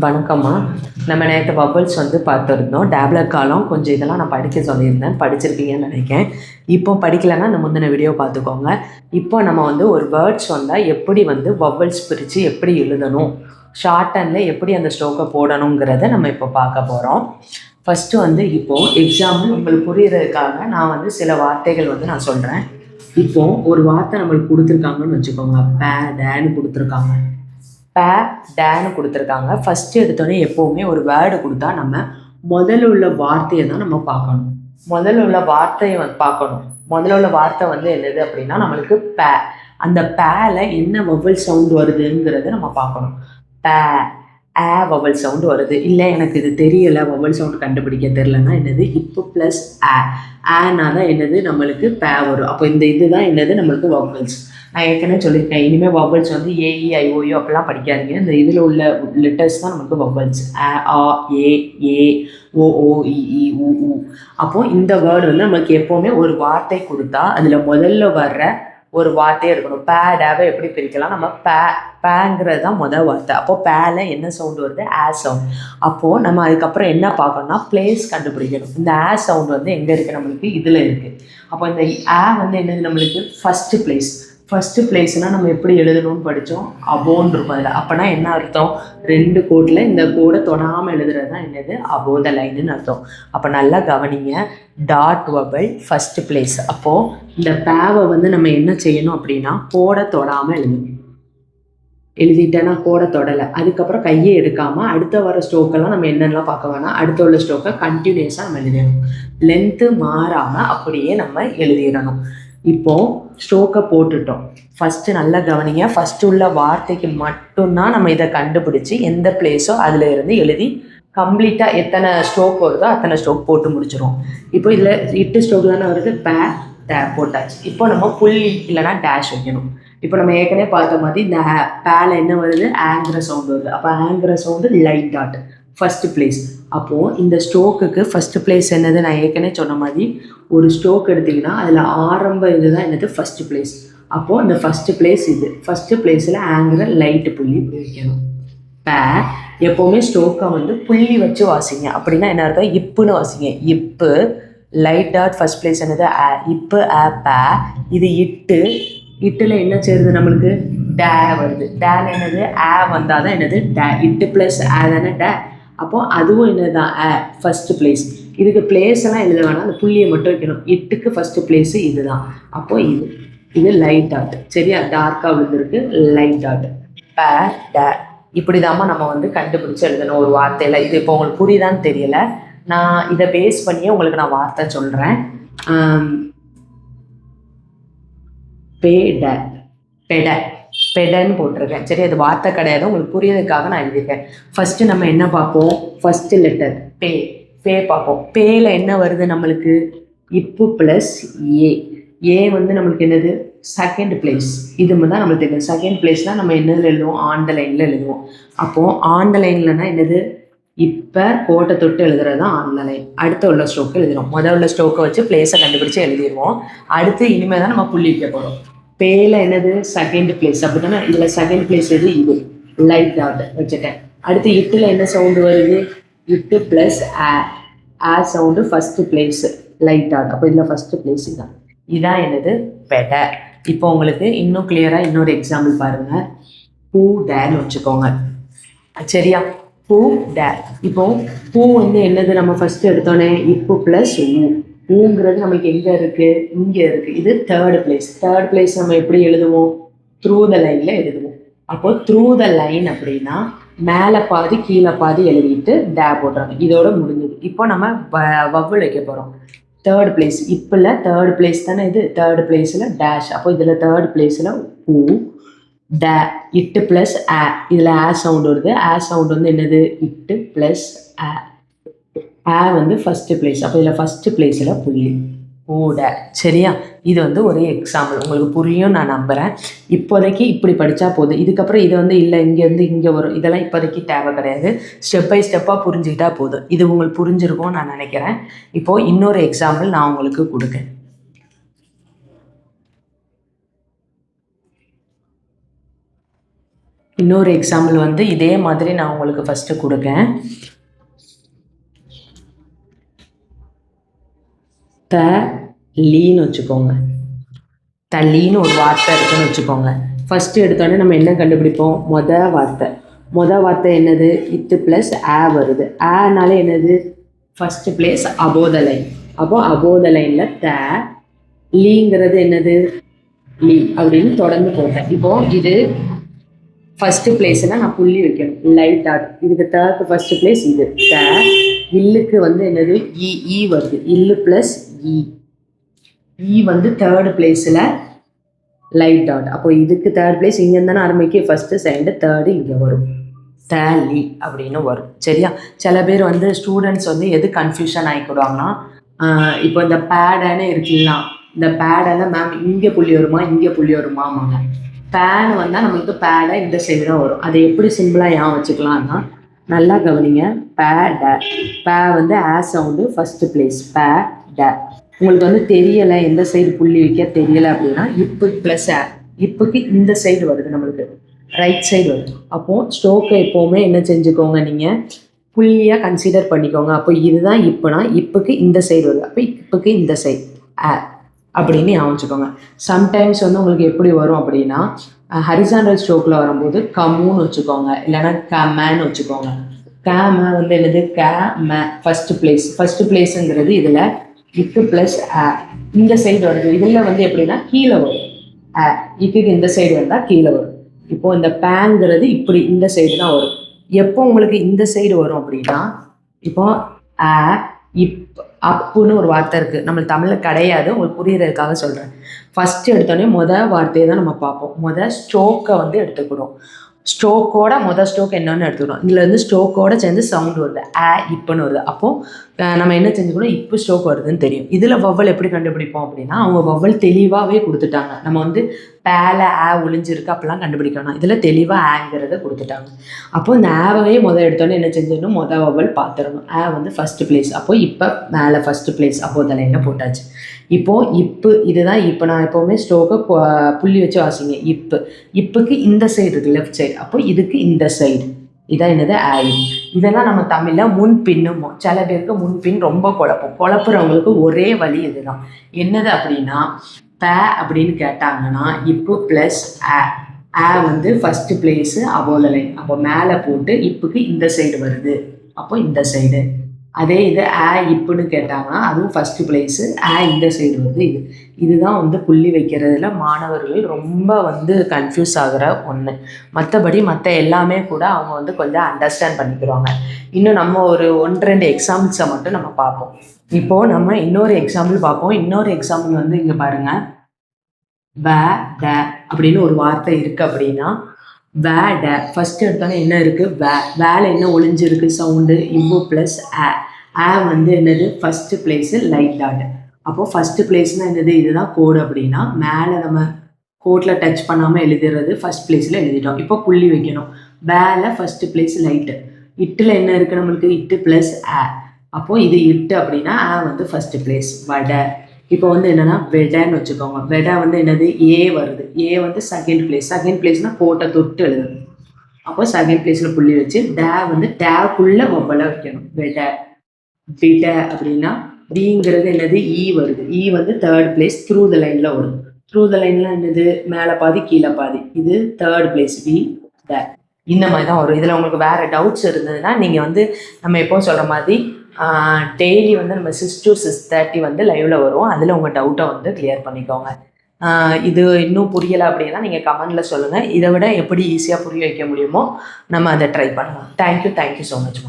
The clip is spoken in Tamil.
வணக்கம்மா. நம்ம நேற்று பபுள்ஸ் பார்த்துருந்தோம். டேப்லர் காலம் கொஞ்சம் இதெல்லாம் நான் படிக்க சொல்லியிருந்தேன். படிச்சிருப்பீங்கன்னு நினைக்கிறேன். இப்போ படிக்கலைன்னா இந்த முந்தின வீடியோ பார்த்துக்கோங்க. இப்போ நம்ம ஒரு வேர்ட்ஸ் வந்தால் எப்படி பபுள்ஸ் பிரித்து எப்படி எழுதணும், ஷார்ட் ஹேண்டில் எப்படி அந்த ஸ்ட்ரோக்கை போடணுங்கிறத நம்ம இப்போ பார்க்க போகிறோம். ஃபஸ்ட்டு இப்போது எக்ஸாம்பிள் உங்களுக்கு புரிகிறதுக்காக நான் சில வார்த்தைகள் நான் சொல்கிறேன். இப்போது ஒரு வார்த்தை நம்மளுக்கு கொடுத்துருக்காங்கன்னு வச்சுக்கோங்க. டேன்னு கொடுத்துருக்காங்க, டேன்னு கொடுத்துருக்காங்க. ஃபஸ்ட்டு எடுத்தோடனே எப்போவுமே ஒரு வேர்டு கொடுத்தா நம்ம முதல்ல உள்ள வார்த்தையை தான் நம்ம பார்க்கணும். முதல்ல உள்ள வார்த்தையை பார்க்கணும். முதல்ல உள்ள வார்த்தை என்னது அப்படின்னா நம்மளுக்கு அந்த பேல என்ன வவல் சவுண்ட் வருதுங்கிறத நம்ம பார்க்கணும். வவல் சவுண்டு வருது. இல்லை எனக்கு இது தெரியலை, வவல் சவுண்டு கண்டுபிடிக்க தெரிலன்னா என்னது, இப்போ ப்ளஸ் ஆனா தான் என்னது நம்மளுக்கு வரும். அப்போ இந்த இதுதான் என்னது நம்மளுக்கு வவல்ஸ். நான் ஏற்கனவே சொல்லியிருக்கேன், இனிமேல் வவல்ஸ் ஏஇஐஓயோ அப்படிலாம் படிக்காதீங்க. இந்த இதில் உள்ள லெட்டர்ஸ் தான் நமக்கு வவல்ஸ். ஆ ஏ ஓஇஇ ஊ. அப்போது இந்த வேர்டு நம்மளுக்கு எப்போவுமே ஒரு வார்த்தை கொடுத்தா அதில் முதல்ல வர்ற ஒரு வார்த்தையே இருக்கணும். டேவை எப்படி பிரிக்கலாம், நம்ம பேங்கிறது தான் முதல் வார்த்தை. அப்போது பேல என்ன சவுண்டு வருது, சவுண்ட். அப்போது நம்ம அதுக்கப்புறம் என்ன பார்க்கணும்னா பிளேஸ் கண்டுபிடிக்கணும். இந்த சவுண்ட் எங்கே இருக்குது நம்மளுக்கு, இதில் இருக்குது. அப்போ இந்த என்னது நம்மளுக்கு ஃபஸ்ட்டு பிளேஸ்னால் நம்ம எப்படி எழுதணும்னு படித்தோம், அபோன்னு இருக்கும் அதில். அப்போனா என்ன அர்த்தம், 2 கோட்டில் இந்த கோடை தொடாமல் எழுதுறது தான் என்னது அபோவ் த லைனுன்னு அர்த்தம். அப்போ நல்லா கவனிங்க, டாட் வவல் ஃபஸ்ட்டு பிளேஸ். அப்போது இந்த பேவை நம்ம என்ன செய்யணும் அப்படின்னா கோடை தொடாமல் எழுதிட்டேன்னா கோடை தொடலை. அதுக்கப்புறம் கையை எடுக்காமல் அடுத்த வர ஸ்ட்ரோக்கெல்லாம் நம்ம என்னென்னலாம் பார்க்க வேணாம், அடுத்த உள்ள ஸ்ட்ரோக்கை கண்டினியூஸாக நம்ம எழுதிடணும். லென்த்து மாறாமல் அப்படியே நம்ம எழுதிடணும். இப்போது ஸ்ட்ரோக்கை போட்டுட்டோம். ஃபஸ்ட்டு நல்லா கவனிங்க, ஃபஸ்ட்டு உள்ள வார்த்தைக்கு மட்டும்தான் நம்ம இதை கண்டுபிடிச்சி எந்த பிளேஸோ அதில் இருந்து எழுதி கம்ப்ளீட்டாக எத்தனை ஸ்ட்ரோக் வருதோ அத்தனை ஸ்ட்ரோக் போட்டு முடிச்சிடும். இப்போ இதில் 8 ஸ்ட்ரோக் தானே வருது, போட்டாச்சு. இப்போ நம்ம புள்ளி இல்லைனா டேஷ் வைக்கணும். இப்போ நம்ம ஏற்கனவே பார்த்த மாதிரி இந்த பேல என்ன வருது, ஆங்கிற சவுண்டு வருது. அப்போ ஆங்கிற sound light dot first place. அப்போது இந்த ஸ்ட்ரோக்குக்கு ஃபஸ்ட்டு பிளேஸ் என்னது, நான் ஏற்கனவே சொன்ன மாதிரி ஒரு ஸ்ட்ரோக் எடுத்திங்கன்னா அதில் ஆரம்ப இதுதான் என்னது ஃபஸ்ட்டு பிளேஸ். அப்போது இந்த ஃபஸ்ட்டு பிளேஸ் இது. ஃபஸ்ட்டு பிளேஸில் ஆங்கிற லைட்டு புள்ளி வைக்கணும். எப்போவுமே ஸ்ட்ரோக்கை புள்ளி வச்சு வாசிங்க. அப்படின்னா என்ன அர்த்தம், இப்புன்னு வாசிங்க. இப்பு லைட் டாட் ஃபஸ்ட் பிளேஸ் என்னது இப்பு இது இட்டில் என்ன சேருது நம்மளுக்கு, டே வருது. டேன்னு என்னது வந்தால் தான் என்னது இட்டு ப்ளஸ் தானே டே. அப்போது அதுவும் என்னது தான் ஃபஸ்ட்டு பிளேஸ். இதுக்கு பிளேஸ் எல்லாம் எழுத வேணாம், அந்த புள்ளியை மட்டும் வைக்கணும். இட்டுக்கு ஃபஸ்ட்டு பிளேஸு இது தான். அப்போது இது லைட் டாட். சரியா, டார்க்காக விழுந்துருக்கு, லைட் டாட். டே இப்படி தாம்மா நம்ம கண்டுபிடிச்சி எழுதணும் ஒரு வார்த்தையில். இது இப்போ உங்களுக்கு புரியுதான்னு தெரியலை, நான் இதை பேஸ் பண்ணியே உங்களுக்கு நான் வார்த்தை சொல்கிறேன். பெடன்னு போட்டிருக்கேன். சரி, அது வார்த்தை கிடையாது, உங்களுக்கு புரியறதுக்காக நான் எழுதியிருக்கேன். ஃபஸ்ட்டு நம்ம என்ன பார்ப்போம், ஃபஸ்ட்டு லெட்டர் பே பார்ப்போம். பேல என்ன வருது நம்மளுக்கு, இப்பு ப்ளஸ் ஏ நம்மளுக்கு என்னது செகண்ட் பிளேஸ். இது தான் நம்மளுக்கு தெரியும். செகண்ட் பிளேஸ்னால் நம்ம என்னதில் எழுதுவோம், ஆன் த லைனில் எழுதுவோம். அப்போது ஆன் த லைன்லனா என்னது, இப்போ கோட்டை தொட்டு எழுதுறது தான் ஆன் த லைன். அடுத்த உள்ள ஸ்ட்ரோக்கு எழுதுவோம். முதல் உள்ள ஸ்ட்ரோக்கை வச்சு பிளேஸை கண்டுபிடிச்சி எழுதிடுவோம். அடுத்து இனிமேல் தான் நம்ம புள்ளி வைக்க போகிறோம். பேல என்னது செகண்ட் பிளேஸ். அப்படி தானே, இதில் செகண்ட் பிளேஸ் இது லைட் டாட் வச்சுட்டேன். அடுத்து இட்டில் என்ன சவுண்டு வருது, இட்டு plus sound first place light dot. அப்போ இதில் ஃபஸ்ட்டு பிளேஸ் இதான் என்னது பெடை. இப்போ உங்களுக்கு இன்னும் கிளியராக இன்னொரு எக்ஸாம்பிள் பாருங்கள். பூ டேன்னு வச்சுக்கோங்க. சரியா, பூ டே. இப்போ பூ என்னது நம்ம ஃபஸ்ட்டு எடுத்தோன்னே இப்பு ப்ளஸ் ஊங்கிறது நம்மளுக்கு எங்கே இருக்குது, இங்கே இருக்குது. இது தேர்டு பிளேஸ் நம்ம எப்படி எழுதுவோம், த்ரூ த லைனில் எழுதுவோம். அப்போது த்ரூ த லைன் அப்படின்னா மேலே பாதி கீழே பாதி எழுதிட்டு டே போடுறாங்க. இதோட முடிஞ்சது. இப்போ நம்ம வவ்வல் வைக்க போகிறோம். தேர்ட் பிளேஸ், இப்போல தேர்ட் பிளேஸ் தானே இது, தேர்ட் பிளேஸில் டேஷ். அப்போ இதில் தேர்ட் பிளேஸில் பூ டே இட்டு ப்ளஸ் இதில் சவுண்டு வருது. சவுண்டு என்னது, இட்டு ப்ளஸ் ஃபஸ்ட்டு பிளேஸ். அப்போ இதில் ஃபஸ்ட்டு பிளேஸில் புள்ளி ஓட. சரியா, இது ஒரு எக்ஸாம்பிள், உங்களுக்கு புரியும் நான் நம்புகிறேன். இப்போதைக்கு இப்படி படித்தா போதும். இதுக்கப்புறம் இது இல்லை இங்கேருந்து இங்கே வரும், இதெல்லாம் இப்போதைக்கு தேவை கிடையாது. ஸ்டெப் பை ஸ்டெப்பாக புரிஞ்சுக்கிட்டா போதும். இது உங்களுக்கு புரிஞ்சிருக்கும் நான் நினைக்கிறேன். இப்போது இன்னொரு எக்ஸாம்பிள் நான் உங்களுக்கு கொடுக்கேன். இன்னொரு எக்ஸாம்பிள் வந்து இதே மாதிரி நான் உங்களுக்கு ஃபஸ்ட்டு கொடுக்கேன். லீன்னு வச்சுக்கோங்க. தள்ளின்னு ஒரு வார்த்தை இருக்குன்னு வச்சுக்கோங்க. ஃபஸ்ட்டு எடுத்தோடனே நம்ம என்ன கண்டுபிடிப்போம்? மொதல் வார்த்தை என்னது? இத்து ப்ளஸ் ஆ வருது. ஆனால என்னது? First place above the line. அப்போ அபோவ் த லைனில் லீங்கிறது என்னது? லீ அப்படின்னு தொடர்ந்து போட்டேன். இப்போது இது ஃபஸ்ட்டு பிளேஸ்னால் நான் புள்ளி வைக்கணும், லைட் டாட். இதுக்கு தேர்க்கு ஃபஸ்ட்டு பிளேஸ் இது இல்லுக்கு வந்து என்னது? இ வருது. இல்லு ப்ளஸ் இ வந்து தேர்டு பிளேஸில் லைட் டாட். அப்போ இதுக்கு தேர்ட் பிளேஸ் இங்கே இருந்தானே ஆரம்பிக்க, ஃபஸ்ட்டு செகண்டு தேர்டு இங்கே வரும். லி அப்படின்னு வரும். சரியா? சில பேர் வந்து ஸ்டூடெண்ட்ஸ் வந்து எது கன்ஃபியூஷன் ஆகிக்கிடுவாங்கன்னா, இப்போ இந்த பேடன்னு இருக்குல்லாம், இந்த பேடெல்லாம் மேம் இங்கே புள்ளி வருமா இங்கே புள்ளி வருமாமாங்க. பேன் வந்தால் நம்மளுக்கு பேடை இந்த சைடு தான் வரும். அதை எப்படி சிம்பிளாக ஏன் வச்சுக்கலாம்னா, நல்லா கவனிங்க. பே வந்து ஆ சவுண்டு ஃபஸ்ட்டு பிளேஸ். உங்களுக்கு வந்து தெரியலை எந்த சைடு புள்ளி வைக்க தெரியலை அப்படின்னா, இப்பு ப்ளஸ் இப்புக்கு இந்த சைடு வருது, நம்மளுக்கு ரைட் சைடு வருது. அப்போது ஸ்ட்ரோக்கை எப்போவுமே என்ன செஞ்சுக்கோங்க, நீங்கள் புள்ளியாக கன்சிடர் பண்ணிக்கோங்க. அப்போ இதுதான் இப்புனா இப்புக்கு இந்த சைடு வருது. அப்போ இப்புக்கு இந்த சைடு அப்படின்னு ஞாபகம். சம்டைம்ஸ் வந்து உங்களுக்கு எப்படி வரும் அப்படின்னா, ஹரிசாண்டல் ஸ்ட்ரோக்கில் வரும்போது கம்முன்னு வச்சுக்கோங்க, இல்லைன்னா கேமேன்னு வச்சுக்கோங்க. கேம வந்து என்னது? கேம ஃபஸ்ட்டு பிளேஸுங்கிறது இதில் இக்கு ப்ளஸ் இந்த சைடு வருது. இதில் வந்து எப்படின்னா கீழே வரும். இக்குக்கு இந்த சைடு வந்தால் கீழே வரும். இப்போது இந்த பேங்கிறது இப்படி இந்த சைடு தான் வரும். எப்போ உங்களுக்கு இந்த சைடு வரும் அப்படின்னா, இப்போ அப்புன்னு ஒரு வார்த்தை இருக்குது, நம்மளுக்கு தமிழில் கிடையாது, உங்களுக்கு புரியுறதுக்காக சொல்கிறேன். ஃபஸ்ட்டு எடுத்தோடனே மொதல் வார்த்தையை தான் நம்ம பார்ப்போம். ஸ்ட்ரோக்கை வந்து எடுத்துக்கிடும். ஸ்ட்ரோக்கோட ஸ்ட்ரோக் என்னன்னு எடுத்துக்கணும். இதில் வந்து ஸ்ட்ரோக்கோட சேர்ந்து சவுண்டு வருது, இப்புன்னு வருது. அப்போது நம்ம என்ன செஞ்சுக்கணும்? இப்போ ஸ்ட்ரோக் வருதுன்னு தெரியும். இதில் வவ்வல் எப்படி கண்டுபிடிப்போம் அப்படின்னா, அவங்க வவ்வல் தெளிவாகவே கொடுத்துட்டாங்க. நம்ம வந்து பேல ஒளிஞ்சிருக்கு அப்படிலாம் கண்டுபிடிக்கணும். இதில் தெளிவாக ஆங்கிறத கொடுத்துட்டாங்க. அப்போது இந்த ஆவே எடுத்தோன்னே என்ன செஞ்சிடணும்? வவ்வல் பார்த்துடணும். வந்து ஃபஸ்ட்டு பிளேஸ். அப்போது இப்போ மேலே ஃபஸ்ட்டு பிளேஸ் அப்போது தலையில் போட்டாச்சு. இப்போது இதுதான். இப்போ நான் எப்போவுமே ஸ்ட்ரோக்கை புள்ளி வச்சு வாசிங்க. இப்புக்கு இந்த சைடு இருக்குது, லெஃப்ட் சைடு. அப்போ இதுக்கு இந்த சைடு இதான் என்னது? இதெல்லாம் நம்ம தமிழில் முன்பின்னும். சில பேருக்கு முன்பின் ரொம்ப குழப்புறவங்களுக்கு ஒரே வழி இதுதான். என்னது அப்படின்னா, அப்படின்னு கேட்டாங்கன்னா இப்போ ப்ளஸ் வந்து first place above the line. அப்போ மேலே போட்டு இப்புக்கு இந்த சைடு வருது, அப்போ இந்த சைடு. அதே இது இப்புன்னு கேட்டாங்கன்னா அதுவும் ஃபஸ்ட்டு பிளேஸு இந்த சைடு வருது. இதுதான் வந்து புள்ளி வைக்கிறதுல மாணவர்கள் ரொம்ப வந்து கன்ஃபியூஸ் ஆகிற ஒன்று. மற்றபடி மற்ற எல்லாமே கூட அவங்க வந்து கொஞ்சம் அண்டர்ஸ்டாண்ட் பண்ணிக்கிறாங்க. இன்னும் நம்ம ஒரு 1-2 எக்ஸாம்பிள்ஸை மட்டும் நம்ம பார்ப்போம். இப்போது நம்ம இன்னொரு எக்ஸாம்பிள் பார்ப்போம். இன்னொரு எக்ஸாம்பிள் வந்து இங்கே பாருங்கள். அப்படின்னு ஒரு வார்த்தை இருக்குது அப்படின்னா, ஃபஸ்ட்டு எடுத்தோன்னே என்ன இருக்குது? வேலை என்ன ஒளிஞ்சிருக்கு? சவுண்டு இம்பு ப்ளஸ் வந்து என்னது? First place light dot. அப்போது ஃபஸ்ட்டு பிளேஸ்னால் என்னது? இதுதான் கோடு அப்படின்னா, மேலே நம்ம கோட்டில் டச் பண்ணாமல் எழுதுறது ஃபஸ்ட் பிளேஸில் எழுதிட்டோம். இப்போ புள்ளி வைக்கணும். First place light. இட்டில் என்ன இருக்குது நம்மளுக்கு? இட்டு ப்ளஸ் அப்போது இது இட்டு அப்படின்னா வந்து ஃபஸ்ட்டு பிளேஸ். வடை. இப்போ வந்து என்னென்னா வெடைன்னு வச்சுக்கோங்க. வெடை வந்து என்னது? வருது. வந்து செகண்ட் பிளேஸ்னால் கோட்டை தொட்டு எழுதணும். அப்போ செகண்ட் பிளேஸில் புள்ளி வச்சு வந்து டேக்குள்ளே வவ்வலை வைக்கணும். விடை அப்படின்னா டிங்கிறது என்னது? வருது. வந்து தேர்ட் பிளேஸ் த்ரூ த லைனில் வரும். த்ரூ த லைனில் என்னது? மேலே பாதி கீழே பாதி. இது தேர்ட் பிளேஸ். இந்த மாதிரி தான் வரும். இதில் உங்களுக்கு வேறு டவுட்ஸ் இருந்ததுன்னா நீங்கள் வந்து நம்ம எப்போ சொல்கிற மாதிரி டெய்லி வந்து நம்ம 6 to 6:30 வந்து லைவில் வரும். அதில் உங்கள் டவுட்டை வந்து கிளியர் பண்ணிக்கோங்க. இது இன்னும் புரியலை அப்படின்னா நீங்கள் கமெண்டில் சொல்லுங்கள். இதை விட எப்படி ஈஸியாக புரிய வைக்க முடியுமோ நம்ம அதை ட்ரை பண்ணலாம். Thank you so much.